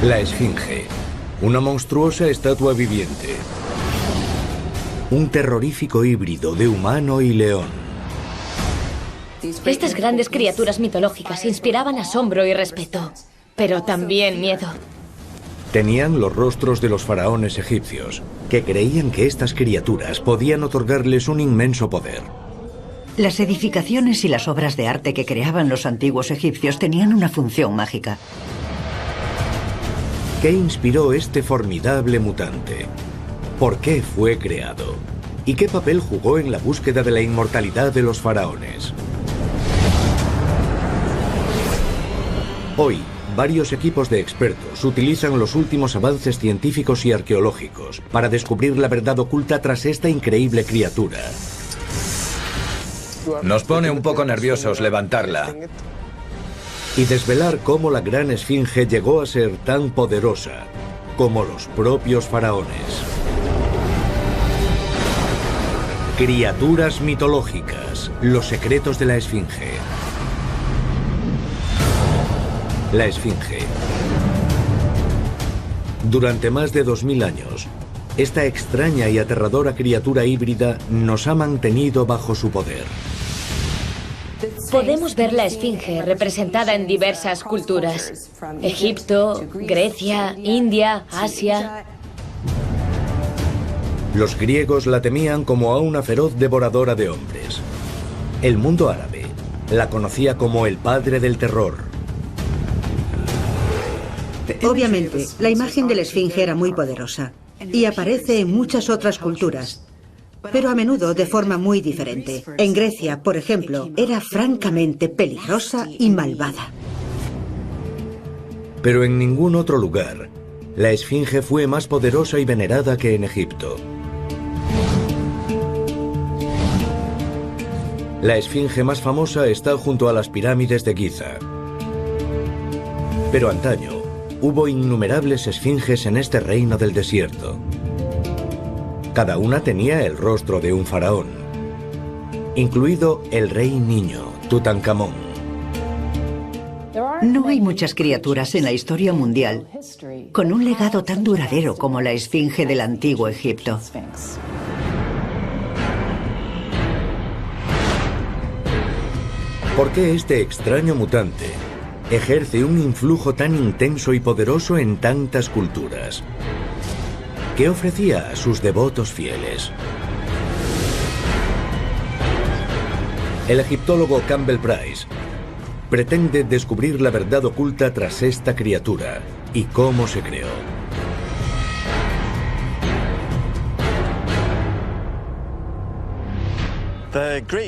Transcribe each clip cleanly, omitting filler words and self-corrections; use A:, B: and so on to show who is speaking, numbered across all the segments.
A: La Esfinge, una monstruosa estatua viviente. Un terrorífico híbrido de humano y león.
B: Estas grandes criaturas mitológicas inspiraban asombro y respeto, pero también miedo.
A: Tenían los rostros de los faraones egipcios, que creían que estas criaturas podían otorgarles un inmenso poder.
C: Las edificaciones y las obras de arte que creaban los antiguos egipcios tenían una función mágica.
A: ¿Qué inspiró este formidable mutante? ¿Por qué fue creado? ¿Y qué papel jugó en la búsqueda de la inmortalidad de los faraones? Hoy, varios equipos de expertos utilizan los últimos avances científicos y arqueológicos para descubrir la verdad oculta tras esta increíble criatura.
D: Nos pone un poco nerviosos levantarla.
A: Y desvelar cómo la gran esfinge llegó a ser tan poderosa como los propios faraones. Criaturas mitológicas, los secretos de la esfinge. La esfinge. Durante más de 2000 años, esta extraña y aterradora criatura híbrida nos ha mantenido bajo su poder.
B: Podemos ver la esfinge representada en diversas culturas. Egipto, Grecia, India, Asia.
A: Los griegos la temían como a una feroz devoradora de hombres. El mundo árabe la conocía como el padre del terror.
E: Obviamente, la imagen de la esfinge era muy poderosa y aparece en muchas otras culturas, pero a menudo de forma muy diferente. En Grecia, por ejemplo, era francamente peligrosa y malvada.
A: Pero en ningún otro lugar, la esfinge fue más poderosa y venerada que en Egipto. La esfinge más famosa está junto a las pirámides de Giza. Pero antaño, hubo innumerables esfinges en este reino del desierto. Cada una tenía el rostro de un faraón, incluido el rey niño, Tutankamón.
C: No hay muchas criaturas en la historia mundial con un legado tan duradero como la esfinge del antiguo Egipto.
A: ¿Por qué este extraño mutante ejerce un influjo tan intenso y poderoso en tantas culturas? ¿Qué ofrecía a sus devotos fieles? El egiptólogo Campbell Price pretende descubrir la verdad oculta tras esta criatura y cómo se creó.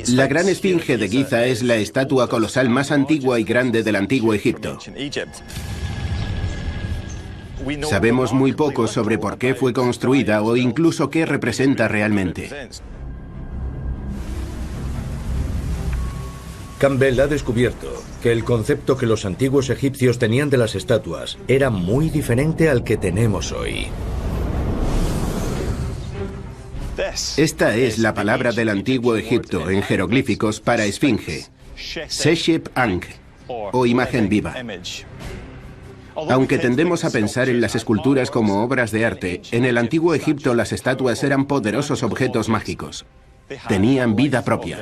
F: La gran esfinge de Giza es la estatua colosal más antigua y grande del antiguo Egipto. Sabemos muy poco sobre por qué fue construida o incluso qué representa realmente.
A: Campbell ha descubierto que el concepto que los antiguos egipcios tenían de las estatuas era muy diferente al que tenemos hoy.
F: Esta es la palabra del antiguo Egipto en jeroglíficos para esfinge, Seshep Ankh, o imagen viva. Aunque tendemos a pensar en las esculturas como obras de arte, en el antiguo Egipto las estatuas eran poderosos objetos mágicos. Tenían vida propia.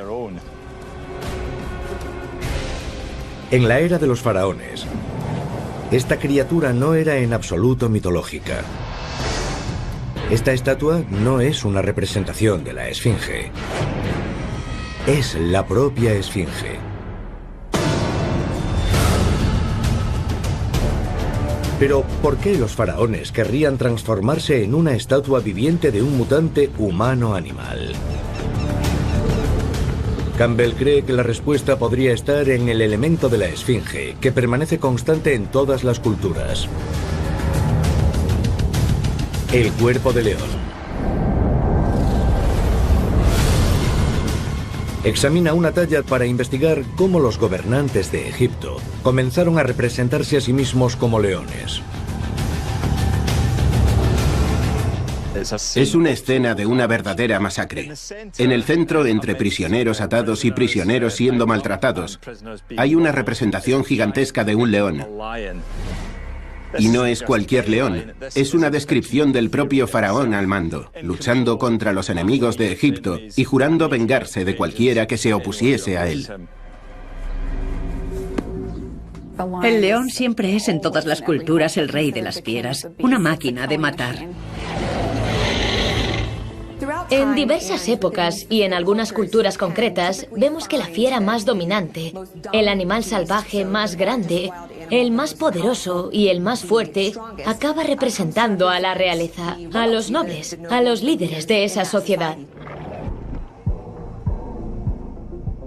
A: En la era de los faraones, esta criatura no era en absoluto mitológica. Esta estatua no es una representación de la esfinge. Es la propia esfinge. Pero, ¿por qué los faraones querrían transformarse en una estatua viviente de un mutante humano-animal? Campbell cree que la respuesta podría estar en el elemento de la esfinge, que permanece constante en todas las culturas. El cuerpo de león. Examina una talla para investigar cómo los gobernantes de Egipto comenzaron a representarse a sí mismos como leones.
F: Es una escena de una verdadera masacre. En el centro, entre prisioneros atados y prisioneros siendo maltratados, hay una representación gigantesca de un león. Y no es cualquier león, es una descripción del propio faraón al mando, luchando contra los enemigos de Egipto y jurando vengarse de cualquiera que se opusiese a él.
C: El león siempre es en todas las culturas el rey de las fieras, una máquina de matar.
B: En diversas épocas y en algunas culturas concretas, vemos que la fiera más dominante, el animal salvaje más grande, el más poderoso y el más fuerte, acaba representando a la realeza, a los nobles, a los líderes de esa sociedad.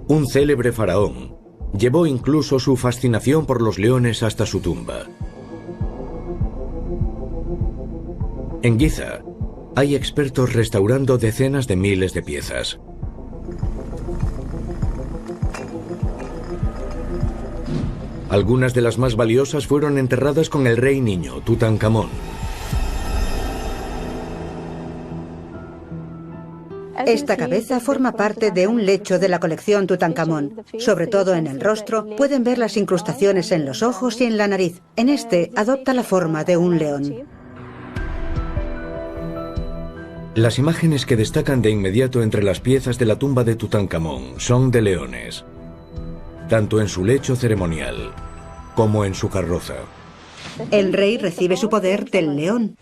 A: Un célebre faraón llevó incluso su fascinación por los leones hasta su tumba. En Giza hay expertos restaurando decenas de miles de piezas. Algunas de las más valiosas fueron enterradas con el rey niño, Tutankamón.
E: Esta cabeza forma parte de un lecho de la colección Tutankamón. Sobre todo en el rostro, pueden ver las incrustaciones en los ojos y en la nariz. En este, adopta la forma de un león.
A: Las imágenes que destacan de inmediato entre las piezas de la tumba de Tutankamón son de leones, tanto en su lecho ceremonial como en su carroza.
E: El rey recibe su poder del león.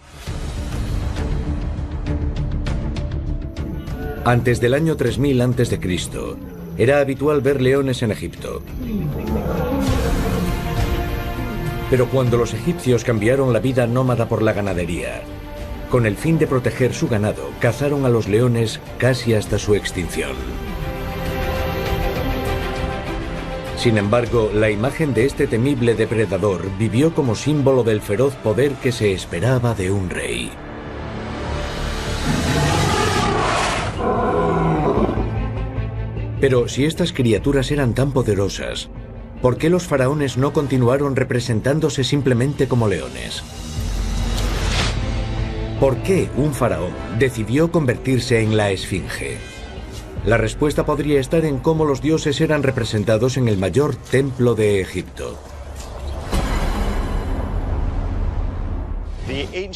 A: Antes del año 3000 a.C., era habitual ver leones en Egipto. Pero cuando los egipcios cambiaron la vida nómada por la ganadería, con el fin de proteger su ganado, cazaron a los leones casi hasta su extinción. Sin embargo, la imagen de este temible depredador vivió como símbolo del feroz poder que se esperaba de un rey. Pero si estas criaturas eran tan poderosas, ¿por qué los faraones no continuaron representándose simplemente como leones? ¿Por qué un faraón decidió convertirse en la Esfinge? La respuesta podría estar en cómo los dioses eran representados en el mayor templo de Egipto.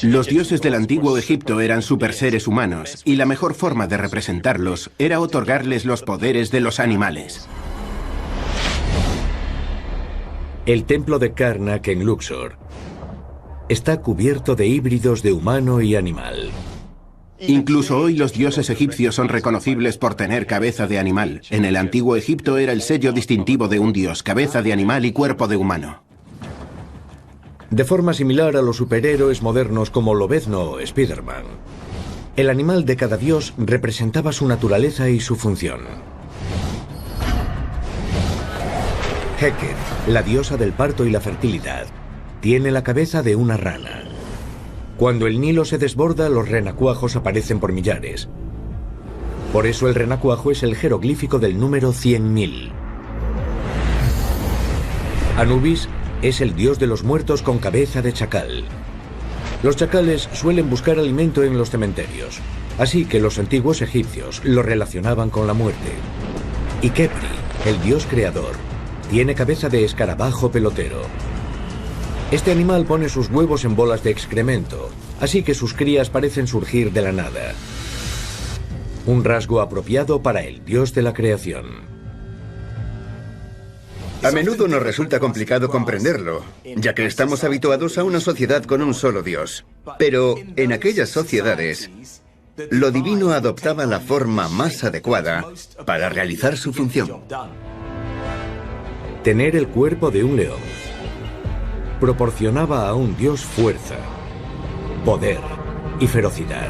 F: Los dioses del antiguo Egipto eran superseres humanos, y la mejor forma de representarlos era otorgarles los poderes de los animales.
A: El templo de Karnak en Luxor está cubierto de híbridos de humano y animal.
F: Incluso hoy los dioses egipcios son reconocibles por tener cabeza de animal. En el antiguo Egipto era el sello distintivo de un dios, cabeza de animal y cuerpo de humano.
A: De forma similar a los superhéroes modernos como Lobezno o Spider-Man, el animal de cada dios representaba su naturaleza y su función. Heket, la diosa del parto y la fertilidad, tiene la cabeza de una rana. Cuando el Nilo se desborda, los renacuajos aparecen por millares. Por eso el renacuajo es el jeroglífico del número 100.000. Anubis es el dios de los muertos con cabeza de chacal. Los chacales suelen buscar alimento en los cementerios, así que los antiguos egipcios lo relacionaban con la muerte. Y Khepri, el dios creador, tiene cabeza de escarabajo pelotero. Este animal pone sus huevos en bolas de excremento, así que sus crías parecen surgir de la nada. Un rasgo apropiado para el dios de la creación.
G: A menudo nos resulta complicado comprenderlo, ya que estamos habituados a una sociedad con un solo dios. Pero en aquellas sociedades, lo divino adoptaba la forma más adecuada para realizar su función.
A: Tener el cuerpo de un león proporcionaba a un dios fuerza, poder y ferocidad.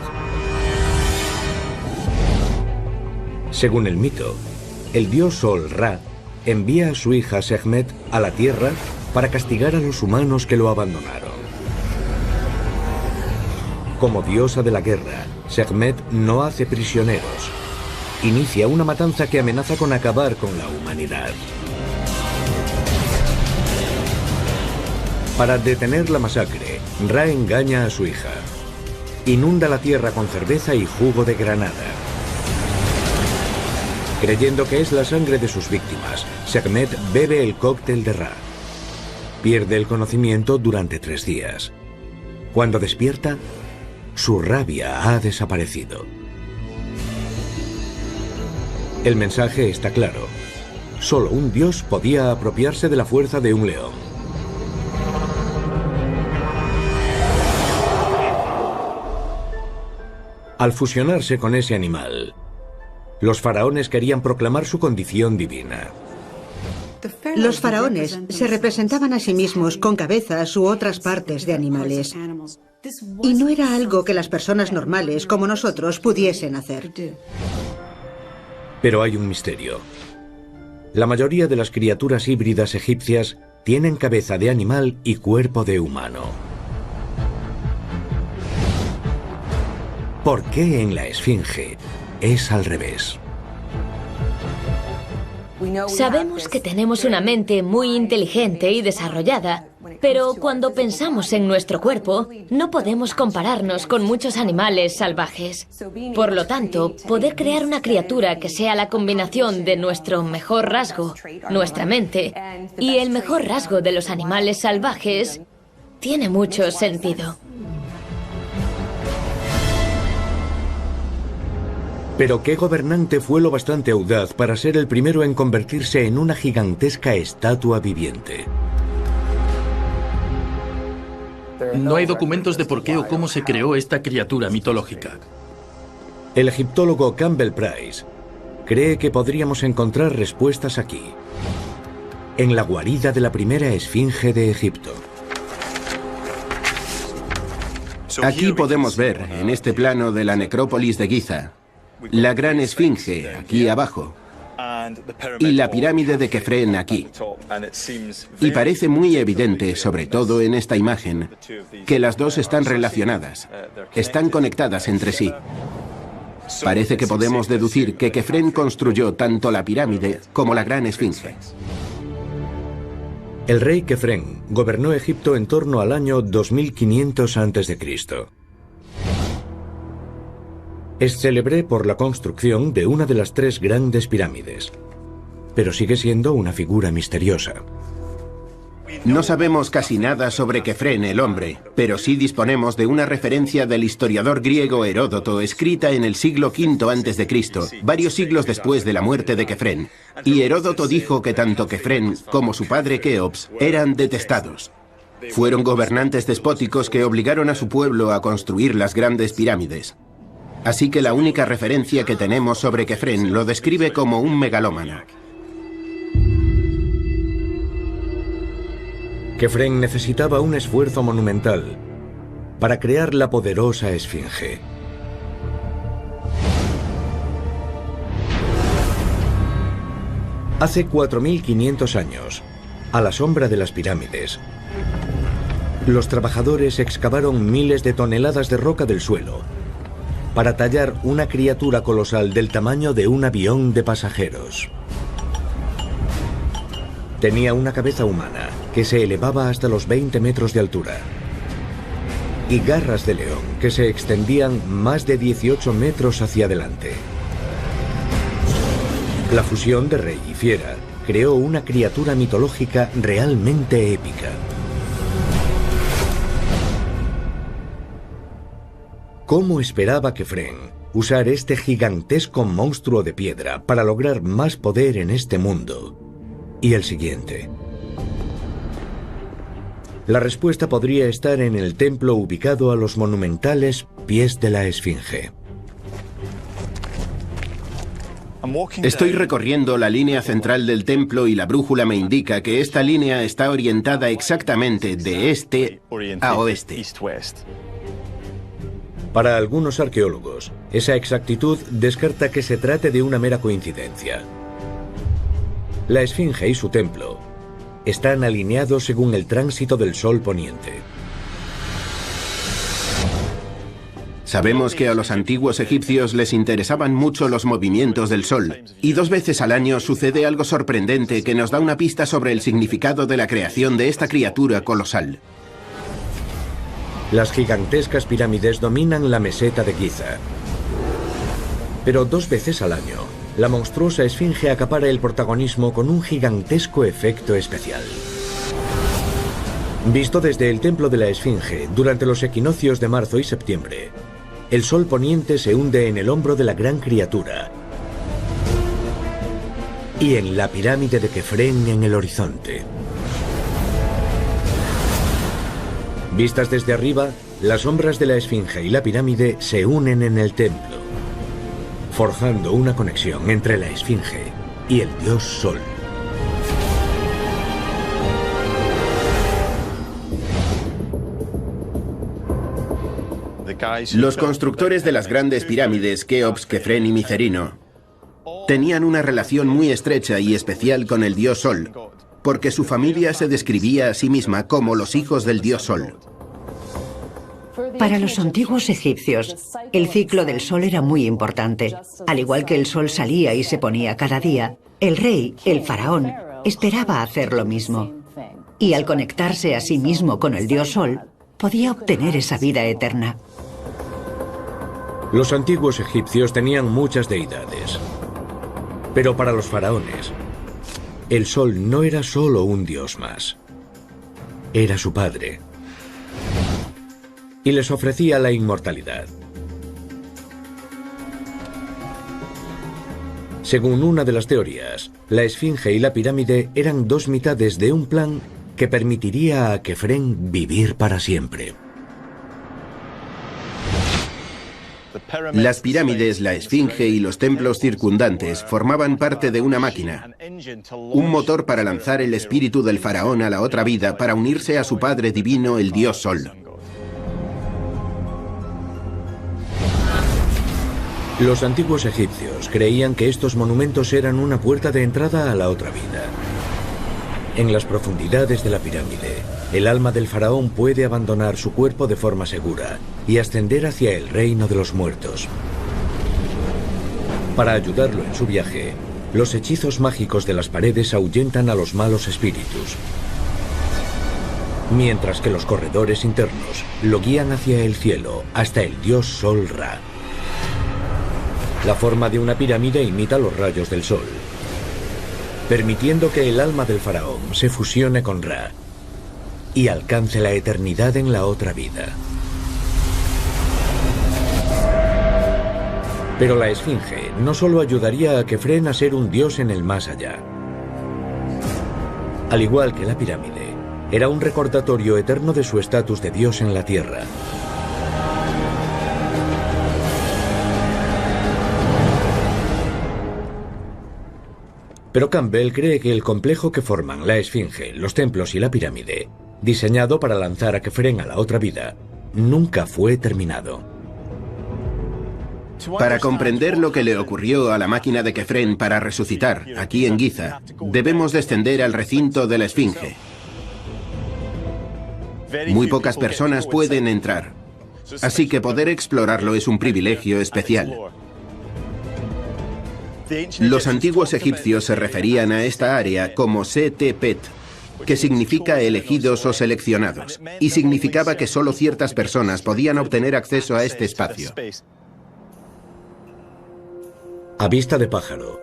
A: Según el mito, el dios Sol Ra envía a su hija Sekhmet a la tierra para castigar a los humanos que lo abandonaron. Como diosa de la guerra, Sekhmet no hace prisioneros. Inicia una matanza que amenaza con acabar con la humanidad. Para detener la masacre, Ra engaña a su hija. Inunda la tierra con cerveza y jugo de granada. Creyendo que es la sangre de sus víctimas, Sekhmet bebe el cóctel de Ra. Pierde el conocimiento durante 3 días. Cuando despierta, su rabia ha desaparecido. El mensaje está claro. Solo un dios podía apropiarse de la fuerza de un león. Al fusionarse con ese animal, los faraones querían proclamar su condición divina.
E: Los faraones se representaban a sí mismos con cabezas u otras partes de animales. Y no era algo que las personas normales como nosotros pudiesen hacer.
A: Pero hay un misterio. La mayoría de las criaturas híbridas egipcias tienen cabeza de animal y cuerpo de humano. ¿Por qué en la Esfinge es al revés?
B: Sabemos que tenemos una mente muy inteligente y desarrollada, pero cuando pensamos en nuestro cuerpo, no podemos compararnos con muchos animales salvajes. Por lo tanto, poder crear una criatura que sea la combinación de nuestro mejor rasgo, nuestra mente, y el mejor rasgo de los animales salvajes, tiene mucho sentido.
A: Pero ¿qué gobernante fue lo bastante audaz para ser el primero en convertirse en una gigantesca estatua viviente?
H: No hay documentos de por qué o cómo se creó esta criatura mitológica.
A: El egiptólogo Campbell Price cree que podríamos encontrar respuestas aquí, en la guarida de la primera esfinge de Egipto.
F: Aquí podemos ver, en este plano de la necrópolis de Giza, la gran esfinge aquí abajo y la pirámide de Kefren aquí. Y parece muy evidente, sobre todo en esta imagen, que las dos están relacionadas, están conectadas entre sí. Parece que podemos deducir que Kefren construyó tanto la pirámide como la gran esfinge.
A: El rey Kefren gobernó Egipto en torno al año 2500 a.C. Es célebre por la construcción de una de las 3 grandes pirámides, pero sigue siendo una figura misteriosa.
F: No sabemos casi nada sobre Kefren el hombre, pero sí disponemos de una referencia del historiador griego Heródoto escrita en el siglo V a.C., varios siglos después de la muerte de Kefren. Y Heródoto dijo que tanto Kefren como su padre Keops eran detestados. Fueron gobernantes despóticos que obligaron a su pueblo a construir las grandes pirámides. Así que la única referencia que tenemos sobre Kefren lo describe como un megalómano.
A: Kefren necesitaba un esfuerzo monumental para crear la poderosa esfinge. Hace 4500 años, a la sombra de las pirámides, los trabajadores excavaron miles de toneladas de roca del suelo para tallar una criatura colosal del tamaño de un avión de pasajeros. Tenía una cabeza humana que se elevaba hasta los 20 metros de altura y garras de león que se extendían más de 18 metros hacia adelante. La fusión de rey y fiera creó una criatura mitológica realmente épica. ¿Cómo esperaba Kefren usar este gigantesco monstruo de piedra para lograr más poder en este mundo y el siguiente? La respuesta podría estar en el templo ubicado a los monumentales pies de la esfinge.
F: Estoy recorriendo la línea central del templo y la brújula me indica que esta línea está orientada exactamente de este a oeste.
A: Para algunos arqueólogos, esa exactitud descarta que se trate de una mera coincidencia. La esfinge y su templo están alineados según el tránsito del sol poniente.
F: Sabemos que a los antiguos egipcios les interesaban mucho los movimientos del sol, y 2 veces al año sucede algo sorprendente que nos da una pista sobre el significado de la creación de esta criatura colosal.
A: Las gigantescas pirámides dominan la meseta de Giza. Pero 2 veces al año, la monstruosa esfinge acapara el protagonismo con un gigantesco efecto especial. Visto desde el templo de la Esfinge, durante los equinoccios de marzo y septiembre, el sol poniente se hunde en el hombro de la gran criatura y en la pirámide de Kefren en el horizonte. Vistas desde arriba, las sombras de la Esfinge y la pirámide se unen en el templo, forjando una conexión entre la Esfinge y el dios Sol.
F: Los constructores de las grandes pirámides, Keops, Kefren y Micerino, tenían una relación muy estrecha y especial con el dios Sol, porque su familia se describía a sí misma como los hijos del dios Sol.
C: Para los antiguos egipcios, el ciclo del sol era muy importante. Al igual que el sol salía y se ponía cada día, el rey, el faraón, esperaba hacer lo mismo. Y al conectarse a sí mismo con el dios Sol, podía obtener esa vida eterna.
A: Los antiguos egipcios tenían muchas deidades, pero para los faraones, el sol no era solo un dios más, era su padre, y les ofrecía la inmortalidad. Según una de las teorías, la Esfinge y la pirámide eran dos mitades de un plan que permitiría a Kefren vivir para siempre.
F: Las pirámides, la Esfinge y los templos circundantes formaban parte de una máquina, un motor para lanzar el espíritu del faraón a la otra vida para unirse a su padre divino, el dios Sol.
A: Los antiguos egipcios creían que estos monumentos eran una puerta de entrada a la otra vida. En las profundidades de la pirámide, el alma del faraón puede abandonar su cuerpo de forma segura y ascender hacia el reino de los muertos. Para ayudarlo en su viaje, los hechizos mágicos de las paredes ahuyentan a los malos espíritus, mientras que los corredores internos lo guían hacia el cielo, hasta el dios Sol Ra. La forma de una pirámide imita los rayos del sol, permitiendo que el alma del faraón se fusione con Ra y alcance la eternidad en la otra vida. Pero la Esfinge no solo ayudaría a Kefren a ser un dios en el más allá. Al igual que la pirámide, era un recordatorio eterno de su estatus de dios en la tierra. Pero Campbell cree que el complejo que forman la Esfinge, los templos y la pirámide, diseñado para lanzar a Kefren a la otra vida, nunca fue terminado.
F: Para comprender lo que le ocurrió a la máquina de Kefren para resucitar, aquí en Giza, debemos descender al recinto de la Esfinge. Muy pocas personas pueden entrar, así que poder explorarlo es un privilegio especial. Los antiguos egipcios se referían a esta área como Setepet, que significa elegidos o seleccionados, y significaba que solo ciertas personas podían obtener acceso a este espacio.
A: A vista de pájaro,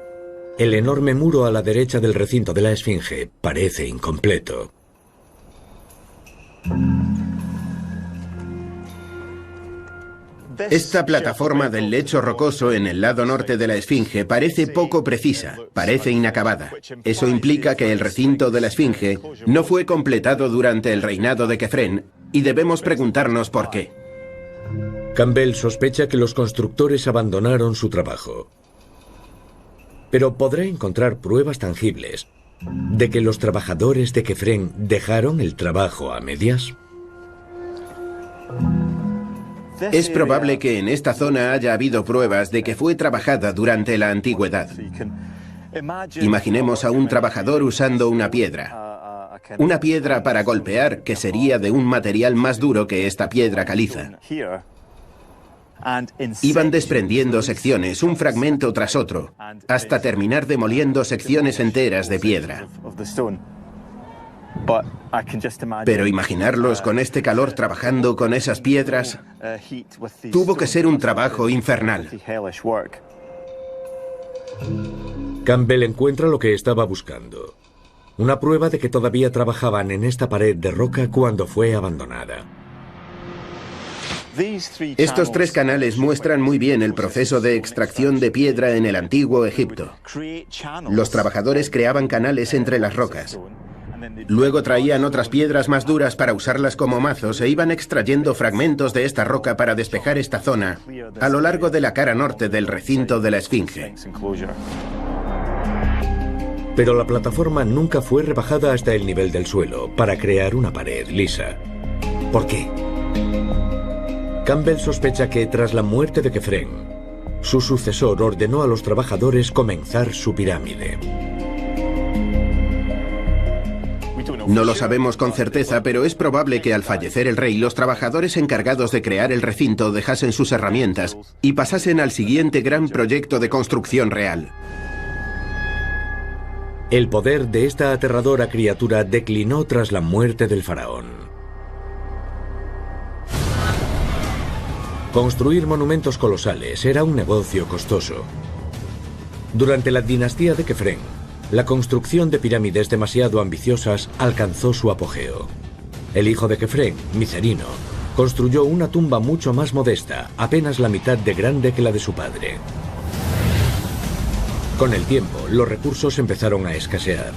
A: el enorme muro a la derecha del recinto de la Esfinge parece incompleto.
F: Esta plataforma del lecho rocoso en el lado norte de la Esfinge parece poco precisa, parece inacabada. Eso implica que el recinto de la Esfinge no fue completado durante el reinado de Kefren, y debemos preguntarnos por qué.
A: Campbell sospecha que los constructores abandonaron su trabajo. Pero podrá encontrar pruebas tangibles de que los trabajadores de Kefren dejaron el trabajo a medias.
F: Es probable que en esta zona haya habido pruebas de que fue trabajada durante la antigüedad. Imaginemos a un trabajador usando una piedra para golpear que sería de un material más duro que esta piedra caliza. Iban desprendiendo secciones, un fragmento tras otro, hasta terminar demoliendo secciones enteras de piedra. Pero imaginarlos con este calor trabajando con esas piedras tuvo que ser un trabajo infernal.
A: Campbell encuentra lo que estaba buscando. una prueba de que todavía trabajaban en esta pared de roca cuando fue abandonada.
F: Estos 3 canales muestran muy bien el proceso de extracción de piedra en el antiguo Egipto. Los trabajadores creaban canales entre las rocas. Luego traían otras piedras más duras para usarlas como mazos e iban extrayendo fragmentos de esta roca para despejar esta zona a lo largo de la cara norte del recinto de la Esfinge.
A: Pero la plataforma nunca fue rebajada hasta el nivel del suelo para crear una pared lisa. ¿Por qué? Campbell sospecha que tras la muerte de Kefren, su sucesor ordenó a los trabajadores comenzar su pirámide.
F: No lo sabemos con certeza, pero es probable que al fallecer el rey, los trabajadores encargados de crear el recinto dejasen sus herramientas y pasasen al siguiente gran proyecto de construcción real.
A: El poder de esta aterradora criatura declinó tras la muerte del faraón. Construir monumentos colosales era un negocio costoso. Durante la dinastía de Kefren, la construcción de pirámides demasiado ambiciosas alcanzó su apogeo. El hijo de Kefren, Micerino, construyó una tumba mucho más modesta, apenas la mitad de grande que la de su padre. Con el tiempo, los recursos empezaron a escasear.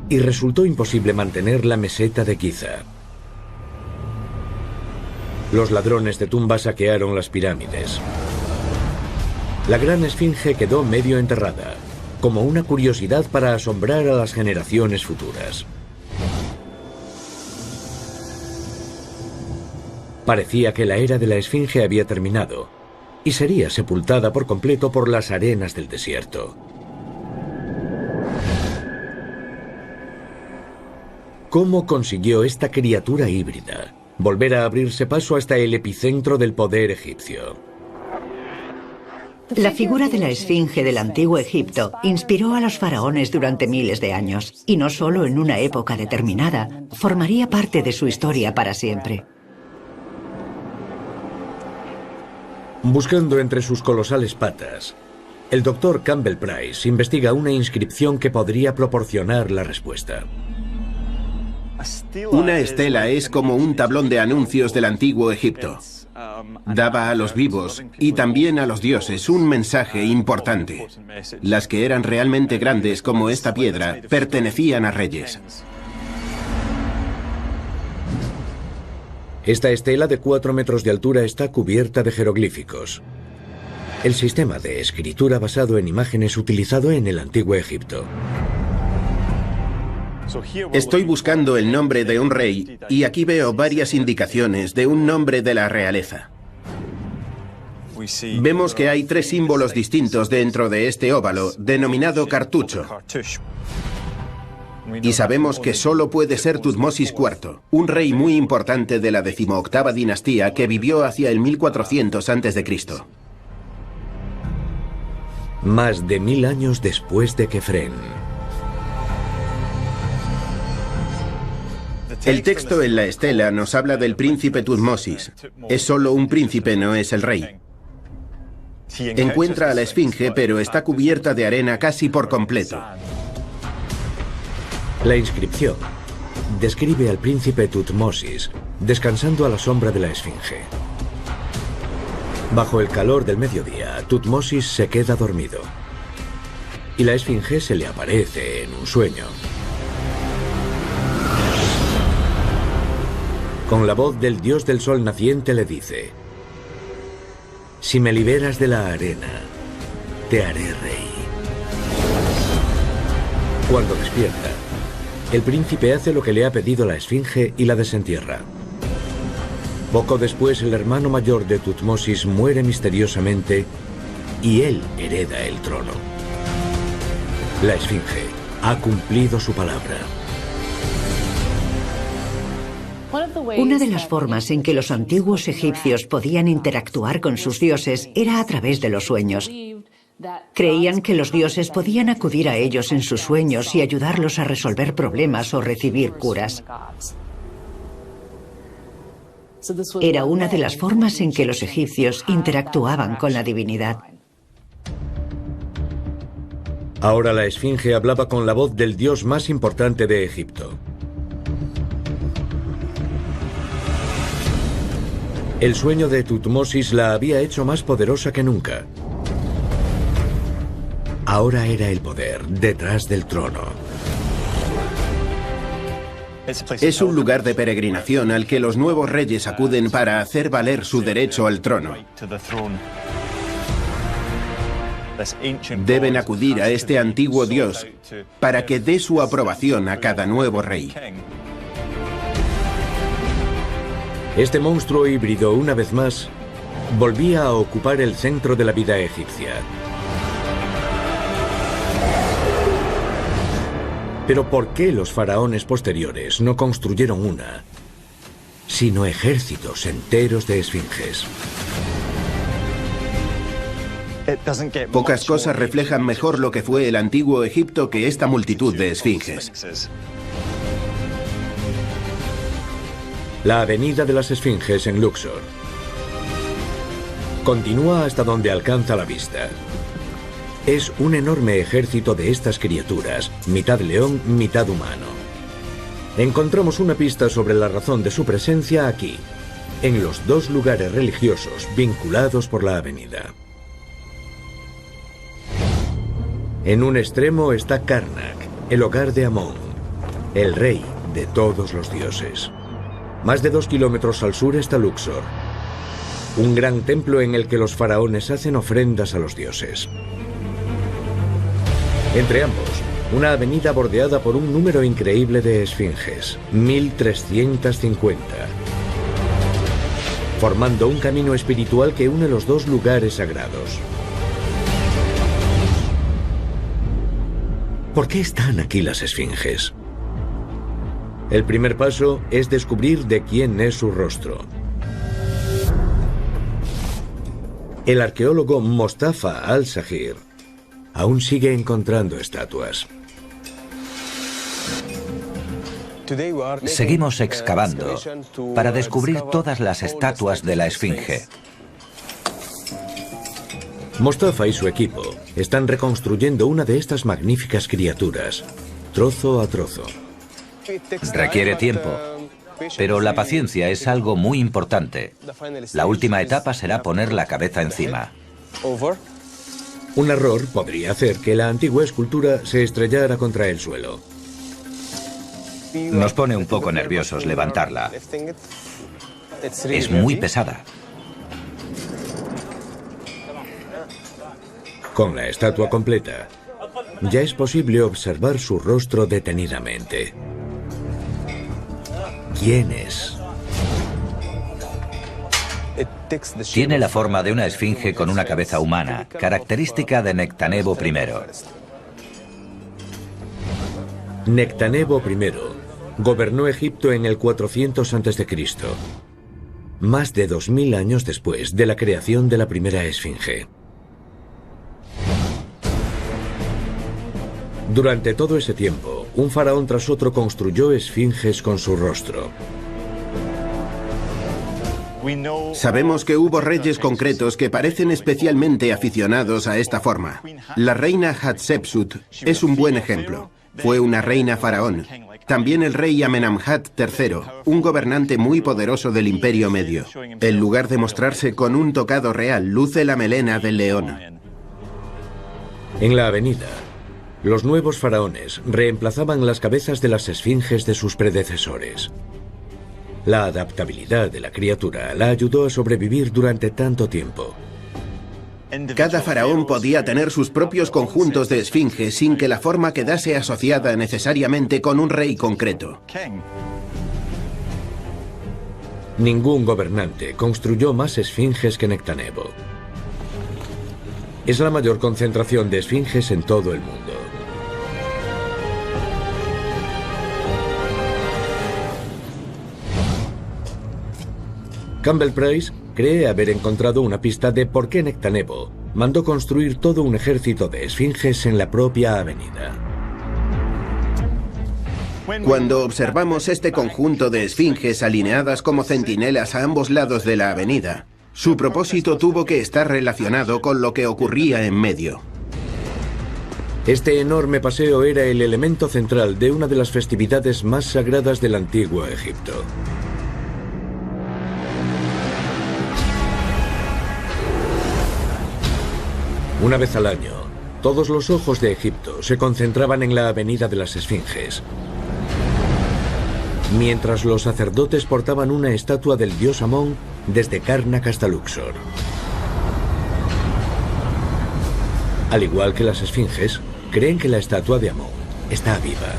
A: Y resultó imposible mantener la meseta de Giza. Los ladrones de tumbas saquearon las pirámides. La gran esfinge quedó medio enterrada, como una curiosidad para asombrar a las generaciones futuras. Parecía que la era de la esfinge había terminado y sería sepultada por completo por las arenas del desierto. ¿Cómo consiguió esta criatura híbrida volver a abrirse paso hasta el epicentro del poder egipcio?
C: La figura de la esfinge del antiguo Egipto inspiró a los faraones durante miles de años, y no solo en una época determinada, formaría parte de su historia para siempre.
A: Buscando entre sus colosales patas, el Dr. Campbell Price investiga una inscripción que podría proporcionar la respuesta.
F: Una estela es como un tablón de anuncios del antiguo Egipto. Daba a los vivos y también a los dioses un mensaje importante. Las que eran realmente grandes, como esta piedra, pertenecían a reyes.
A: Esta estela de 4 metros de altura está cubierta de jeroglíficos. El sistema de escritura basado en imágenes utilizado en el antiguo Egipto.
F: Estoy buscando el nombre de un rey y aquí veo varias indicaciones de un nombre de la realeza. Vemos que hay 3 símbolos distintos dentro de este óvalo, denominado cartucho. Y sabemos que solo puede ser Tutmosis IV, un rey muy importante de la 18ª dinastía que vivió hacia el 1400 a.C.
A: Más de 1000 años después de Kefren.
F: El texto en la estela nos habla del príncipe Tutmosis. Es solo un príncipe, no es el rey. Encuentra a la esfinge, pero está cubierta de arena casi por completo.
A: La inscripción describe al príncipe Tutmosis descansando a la sombra de la esfinge. Bajo el calor del mediodía, Tutmosis se queda dormido y la esfinge se le aparece en un sueño. Con la voz del dios del sol naciente le dice: si me liberas de la arena, te haré rey. Cuando despierta, el príncipe hace lo que le ha pedido la esfinge y la desentierra. Poco después, el hermano mayor de Tutmosis muere misteriosamente y él hereda el trono. La esfinge ha cumplido su palabra.
C: Una de las formas en que los antiguos egipcios podían interactuar con sus dioses era a través de los sueños. Creían que los dioses podían acudir a ellos en sus sueños y ayudarlos a resolver problemas o recibir curas. Era una de las formas en que los egipcios interactuaban con la divinidad.
A: Ahora la esfinge hablaba con la voz del dios más importante de Egipto. El sueño de Tutmosis la había hecho más poderosa que nunca. Ahora era el poder detrás del trono.
F: Es un lugar de peregrinación al que los nuevos reyes acuden para hacer valer su derecho al trono. Deben acudir a este antiguo dios para que dé su aprobación a cada nuevo rey.
A: Este monstruo híbrido, una vez más, volvía a ocupar el centro de la vida egipcia. Pero ¿por qué los faraones posteriores no construyeron una, sino ejércitos enteros de esfinges?
F: Pocas cosas reflejan mejor lo que fue el antiguo Egipto que esta multitud de esfinges.
A: La avenida de las esfinges en Luxor continúa hasta donde alcanza la vista. Es un enorme ejército de estas criaturas, mitad león, mitad humano. Encontramos una pista sobre la razón de su presencia aquí, en los dos lugares religiosos vinculados por la avenida. En un extremo está Karnak, el hogar de Amón, el rey de todos los dioses. Más de 2 kilómetros al sur está Luxor, un gran templo en el que los faraones hacen ofrendas a los dioses. Entre ambos, una avenida bordeada por un número increíble de esfinges, 1350, formando un camino espiritual que une los dos lugares sagrados. ¿Por qué están aquí las esfinges? El primer paso es descubrir de quién es su rostro. El arqueólogo Mostafa Al-Sahir aún sigue encontrando estatuas.
I: Seguimos excavando para descubrir todas las estatuas de la esfinge.
A: Mostafa y su equipo están reconstruyendo una de estas magníficas criaturas, trozo a trozo.
I: Requiere tiempo, pero la paciencia es algo muy importante. La última etapa será poner la cabeza encima.
A: Un error podría hacer que la antigua escultura se estrellara contra el suelo.
I: Nos pone un poco nerviosos levantarla. Es muy pesada.
A: Con la estatua completa, ya es posible observar su rostro detenidamente. ¿Quién es?
I: Tiene la forma de una esfinge con una cabeza humana, característica de Nectanebo I.
A: Nectanebo I gobernó Egipto en el 400 a.C., más de 2000 años después de la creación de la primera esfinge. Durante todo ese tiempo, un faraón tras otro construyó esfinges con su rostro.
F: Sabemos que hubo reyes concretos que parecen especialmente aficionados a esta forma. La reina Hatshepsut es un buen ejemplo. Fue una reina faraón. También el rey Amenemhat III, un gobernante muy poderoso del Imperio Medio. En lugar de mostrarse con un tocado real, luce la melena del león.
A: En la avenida, los nuevos faraones reemplazaban las cabezas de las esfinges de sus predecesores. La adaptabilidad de la criatura la ayudó a sobrevivir durante tanto tiempo.
F: Cada faraón podía tener sus propios conjuntos de esfinges sin que la forma quedase asociada necesariamente con un rey concreto.
A: Ningún gobernante construyó más esfinges que Nectanebo. Es la mayor concentración de esfinges en todo el mundo. Campbell Price cree haber encontrado una pista de por qué Nectanebo mandó construir todo un ejército de esfinges en la propia avenida.
F: Cuando observamos este conjunto de esfinges alineadas como centinelas a ambos lados de la avenida, su propósito tuvo que estar relacionado con lo que ocurría en medio.
A: Este enorme paseo era el elemento central de una de las festividades más sagradas del antiguo Egipto. Una vez al año, todos los ojos de Egipto se concentraban en la avenida de las Esfinges, mientras los sacerdotes portaban una estatua del dios Amón desde Karnak hasta Luxor. Al igual que las Esfinges, creen que la estatua de Amón está viva.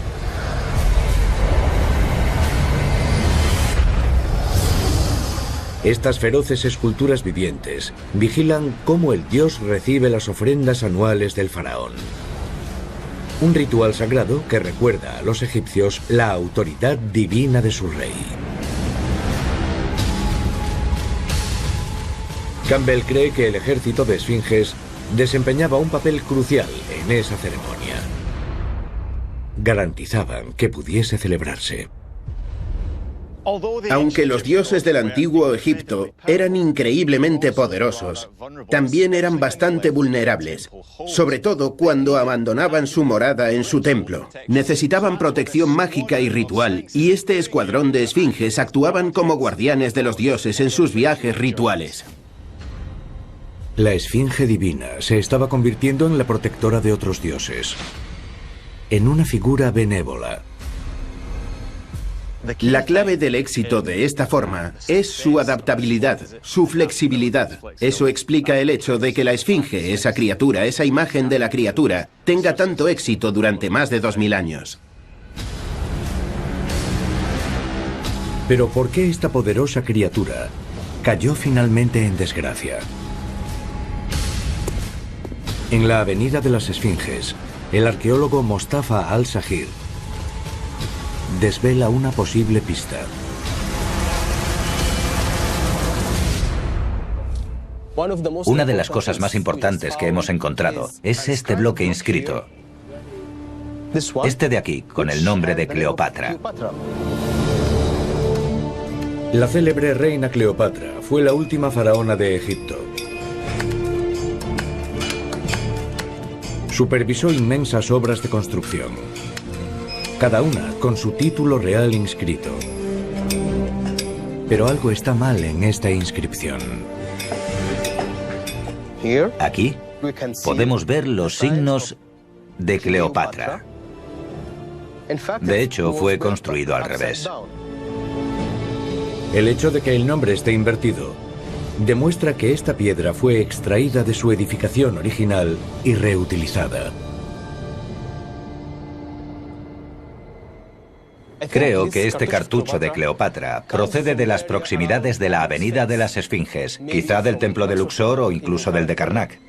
A: Estas feroces esculturas vivientes vigilan cómo el dios recibe las ofrendas anuales del faraón. Un ritual sagrado que recuerda a los egipcios la autoridad divina de su rey. Campbell cree que el ejército de esfinges desempeñaba un papel crucial en esa ceremonia. Garantizaban que pudiese celebrarse.
F: Aunque los dioses del antiguo Egipto eran increíblemente poderosos, también eran bastante vulnerables, sobre todo cuando abandonaban su morada en su templo. Necesitaban protección mágica y ritual, y este escuadrón de esfinges actuaban como guardianes de los dioses en sus viajes rituales.
A: La esfinge divina se estaba convirtiendo en la protectora de otros dioses, en una figura benévola.
F: La clave del éxito de esta forma es su adaptabilidad, su flexibilidad. Eso explica el hecho de que la esfinge, esa criatura, esa imagen de la criatura, tenga tanto éxito durante más de 2000 años.
A: Pero ¿por qué esta poderosa criatura cayó finalmente en desgracia? En la avenida de las Esfinges, el arqueólogo Mostafa al-Sahir desvela una posible pista.
I: Una de las cosas más importantes que hemos encontrado es este bloque inscrito. Este de aquí, con el nombre de Cleopatra.
A: La célebre reina Cleopatra fue la última faraona de Egipto. Supervisó inmensas obras de construcción, cada una con su título real inscrito. Pero algo está mal en esta inscripción.
I: Aquí podemos ver los signos de Cleopatra. De hecho, fue construido al revés.
A: El hecho de que el nombre esté invertido demuestra que esta piedra fue extraída de su edificación original y reutilizada.
I: Creo que este cartucho de Cleopatra procede de las proximidades de la avenida de las Esfinges, quizá del templo de Luxor o incluso del de Karnak.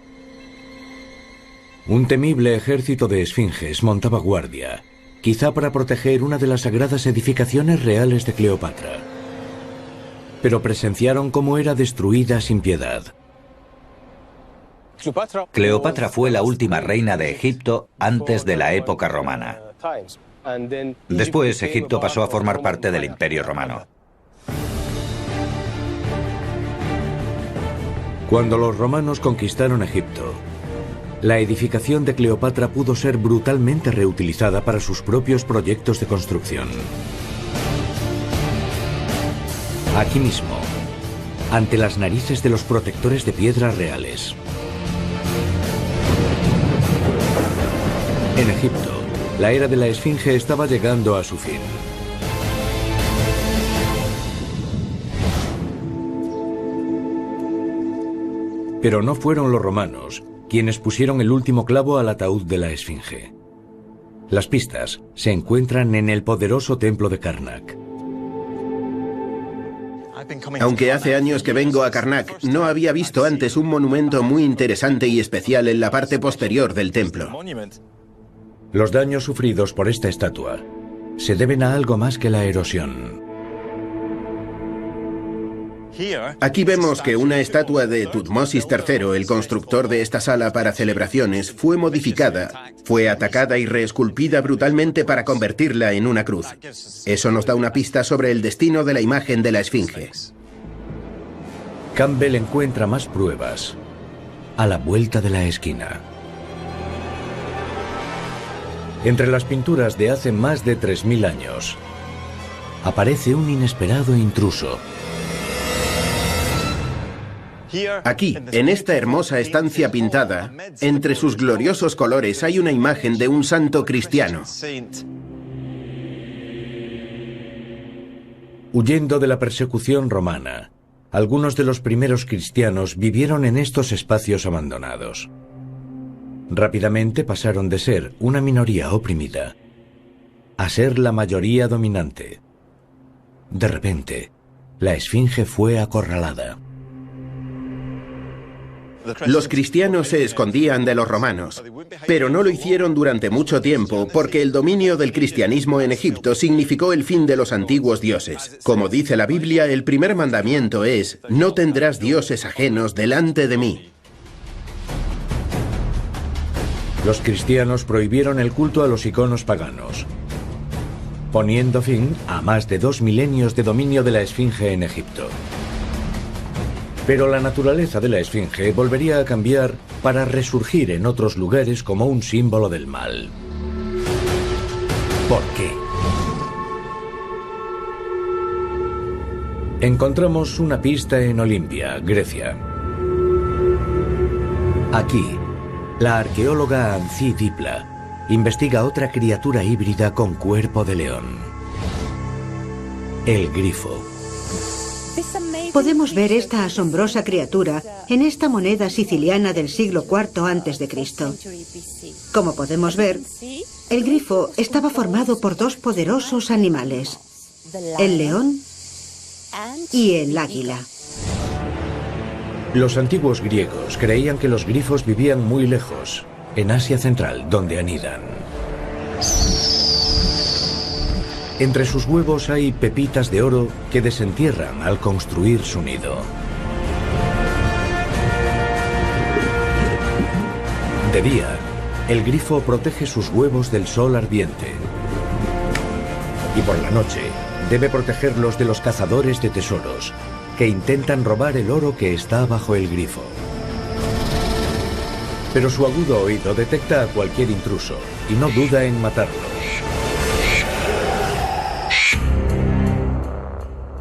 A: Un temible ejército de esfinges montaba guardia, quizá para proteger una de las sagradas edificaciones reales de Cleopatra. Pero presenciaron cómo era destruida sin piedad.
I: Cleopatra fue la última reina de Egipto antes de la época romana. Después, Egipto pasó a formar parte del Imperio Romano.
A: Cuando los romanos conquistaron Egipto, la edificación de Cleopatra pudo ser brutalmente reutilizada para sus propios proyectos de construcción. Aquí mismo, ante las narices de los protectores de piedras reales. En Egipto, la era de la Esfinge estaba llegando a su fin. Pero no fueron los romanos quienes pusieron el último clavo al ataúd de la Esfinge. Las pistas se encuentran en el poderoso templo de Karnak.
F: Aunque hace años que vengo a Karnak, no había visto antes un monumento muy interesante y especial en la parte posterior del templo.
A: Los daños sufridos por esta estatua se deben a algo más que la erosión.
F: Aquí vemos que una estatua de Tutmosis III, el constructor de esta sala para celebraciones, fue modificada, fue atacada y reesculpida brutalmente para convertirla en una cruz. Eso nos da una pista sobre el destino de la imagen de la Esfinge.
A: Campbell encuentra más pruebas a la vuelta de la esquina. Entre las pinturas de hace más de 3000 años, aparece un inesperado intruso.
F: Aquí, en esta hermosa estancia pintada, entre sus gloriosos colores hay una imagen de un santo cristiano.
A: Huyendo de la persecución romana, algunos de los primeros cristianos vivieron en estos espacios abandonados. Rápidamente pasaron de ser una minoría oprimida a ser la mayoría dominante. De repente, la Esfinge fue acorralada.
F: Los cristianos se escondían de los romanos, pero no lo hicieron durante mucho tiempo porque el dominio del cristianismo en Egipto significó el fin de los antiguos dioses. Como dice la Biblia, el primer mandamiento es: no tendrás dioses ajenos delante de mí.
A: Los cristianos prohibieron el culto a los iconos paganos, poniendo fin a más de 2 milenios de dominio de la Esfinge en Egipto. Pero la naturaleza de la Esfinge volvería a cambiar para resurgir en otros lugares como un símbolo del mal. ¿Por qué? Encontramos una pista en Olimpia, Grecia. Aquí, la arqueóloga Ancí Dipla investiga otra criatura híbrida con cuerpo de león: el grifo.
E: Podemos ver esta asombrosa criatura en esta moneda siciliana del siglo IV a.C. Como podemos ver, el grifo estaba formado por dos poderosos animales: el león y el águila.
A: Los antiguos griegos creían que los grifos vivían muy lejos, en Asia Central, donde anidan. Entre sus huevos hay pepitas de oro que desentierran al construir su nido. De día, el grifo protege sus huevos del sol ardiente. Y por la noche, debe protegerlos de los cazadores de tesoros, que intentan robar el oro que está bajo el grifo. Pero su agudo oído detecta a cualquier intruso y no duda en matarlo.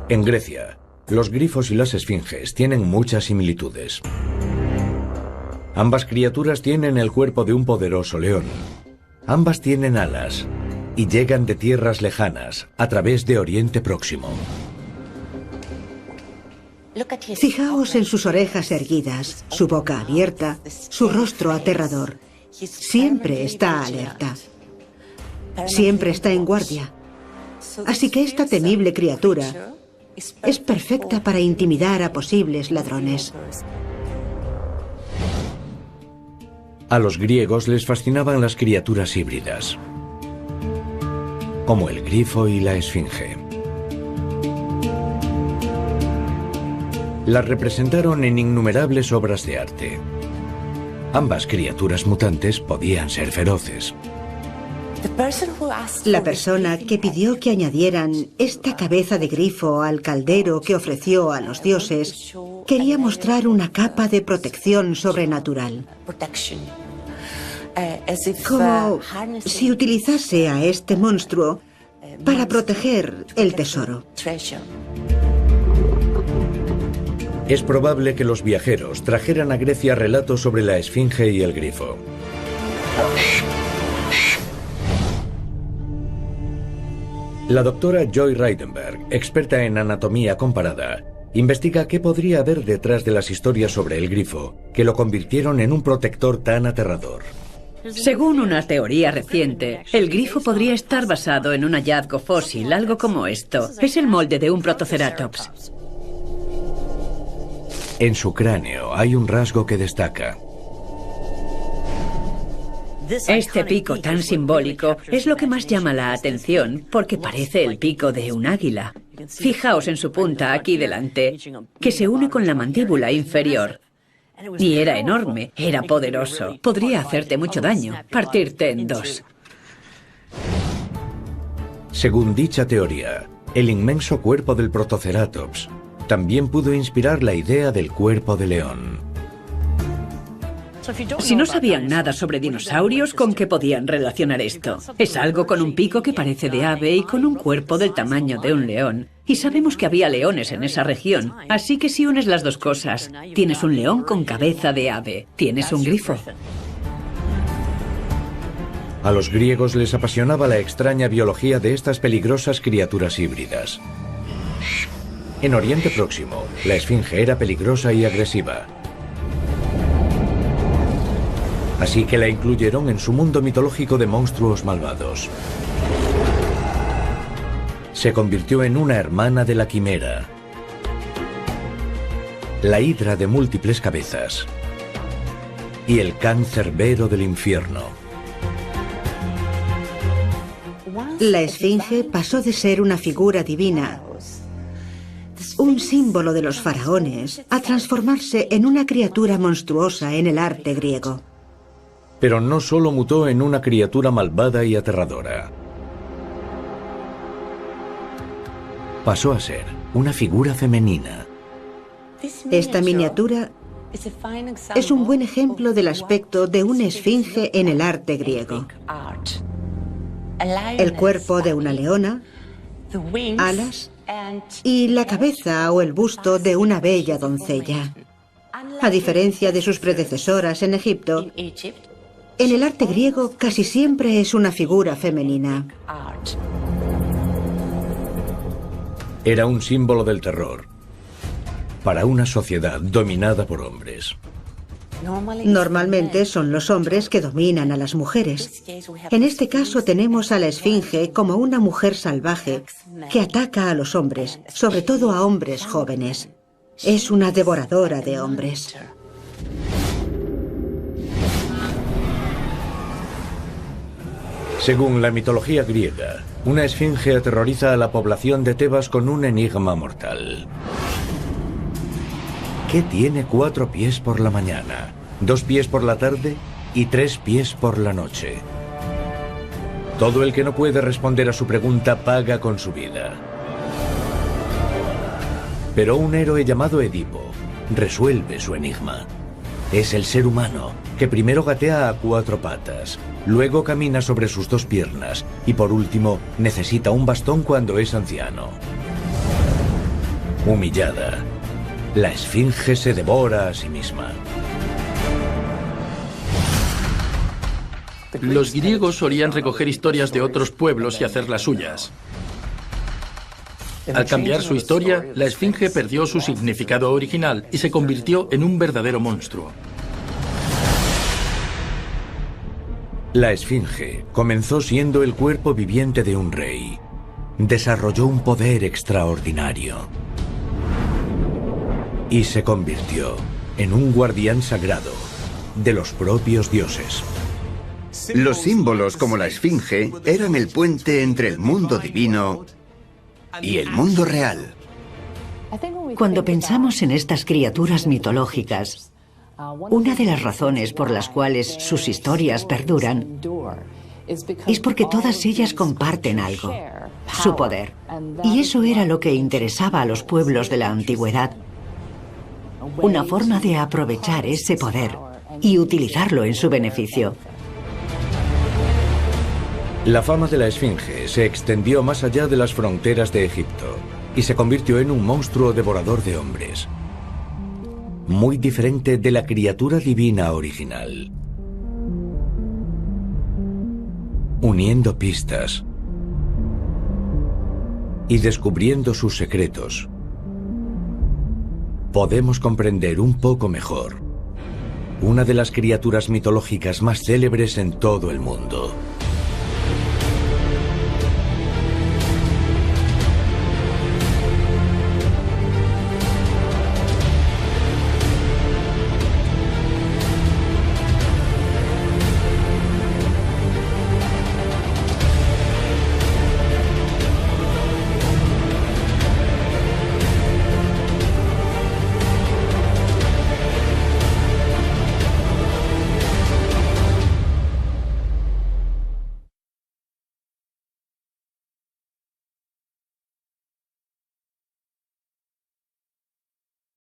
A: En Grecia, los grifos y las esfinges tienen muchas similitudes. Ambas criaturas tienen el cuerpo de un poderoso león. Ambas tienen alas y llegan de tierras lejanas a través de Oriente Próximo.
E: Fijaos en sus orejas erguidas, su boca abierta, su rostro aterrador. Siempre está alerta. Siempre está en guardia. Así que esta temible criatura es perfecta para intimidar a posibles ladrones.
A: A los griegos les fascinaban las criaturas híbridas, como el grifo y la esfinge. Las representaron en innumerables obras de arte. Ambas criaturas mutantes podían ser feroces.
E: La persona que pidió que añadieran esta cabeza de grifo al caldero que ofreció a los dioses quería mostrar una capa de protección sobrenatural. Como si utilizase a este monstruo para proteger el tesoro.
A: Es probable que los viajeros trajeran a Grecia relatos sobre la esfinge y el grifo. La doctora Joy Reidenberg, experta en anatomía comparada, investiga qué podría haber detrás de las historias sobre el grifo que lo convirtieron en un protector tan aterrador.
J: Según una teoría reciente, el grifo podría estar basado en un hallazgo fósil, algo como esto. Es el molde de un Protoceratops.
A: En su cráneo hay un rasgo que destaca.
J: Este pico tan simbólico es lo que más llama la atención porque parece el pico de un águila. Fijaos en su punta aquí delante, que se une con la mandíbula inferior. Y era enorme, era poderoso. Podría hacerte mucho daño, partirte en dos.
A: Según dicha teoría, el inmenso cuerpo del Protoceratops también pudo inspirar la idea del cuerpo de león.
J: Si no sabían nada sobre dinosaurios, ¿con qué podían relacionar esto? Es algo con un pico que parece de ave y con un cuerpo del tamaño de un león. Y sabemos que había leones en esa región, así que si unes las dos cosas, tienes un león con cabeza de ave, tienes un grifo.
A: A los griegos les apasionaba la extraña biología de estas peligrosas criaturas híbridas. En Oriente Próximo, la esfinge era peligrosa y agresiva. Así que la incluyeron en su mundo mitológico de monstruos malvados. Se convirtió en una hermana de la quimera, la hidra de múltiples cabezas y el can cerbero del infierno.
E: La esfinge pasó de ser una figura divina, un símbolo de los faraones, a transformarse en una criatura monstruosa en el arte griego.
A: Pero no solo mutó en una criatura malvada y aterradora. Pasó a ser una figura femenina.
E: Esta miniatura es un buen ejemplo del aspecto de una esfinge en el arte griego. El cuerpo de una leona, alas y la cabeza o el busto de una bella doncella. A diferencia de sus predecesoras en Egipto, en el arte griego casi siempre es una figura femenina.
A: Era un símbolo del terror para una sociedad dominada por hombres.
E: Normalmente son los hombres que dominan a las mujeres. En este caso tenemos a la esfinge como una mujer salvaje que ataca a los hombres, sobre todo a hombres jóvenes. Es una devoradora de hombres.
A: Según la mitología griega, una esfinge aterroriza a la población de Tebas con un enigma mortal. ¿Qué tiene 4 pies por la mañana, 2 pies por la tarde y 3 pies por la noche? Todo el que no puede responder a su pregunta paga con su vida. Pero un héroe llamado Edipo resuelve su enigma. Es el ser humano que primero gatea a 4 patas, luego camina sobre sus 2 piernas y por último necesita un bastón cuando es anciano. Humillada, la esfinge se devora a sí misma.
H: Los griegos solían recoger historias de otros pueblos y hacerlas suyas. Al cambiar su historia, la esfinge perdió su significado original y se convirtió en un verdadero monstruo.
A: La esfinge comenzó siendo el cuerpo viviente de un rey. Desarrolló un poder extraordinario. Y se convirtió en un guardián sagrado de los propios dioses.
G: Los símbolos como la esfinge eran el puente entre el mundo divino y el mundo real.
C: Cuando pensamos en estas criaturas mitológicas, una de las razones por las cuales sus historias perduran es porque todas ellas comparten algo, su poder. Y eso era lo que interesaba a los pueblos de la antigüedad. Una forma de aprovechar ese poder y utilizarlo en su beneficio.
A: La fama de la esfinge se extendió más allá de las fronteras de Egipto y se convirtió en un monstruo devorador de hombres. Muy diferente de la criatura divina original. Uniendo pistas y descubriendo sus secretos, podemos comprender un poco mejor una de las criaturas mitológicas más célebres en todo el mundo.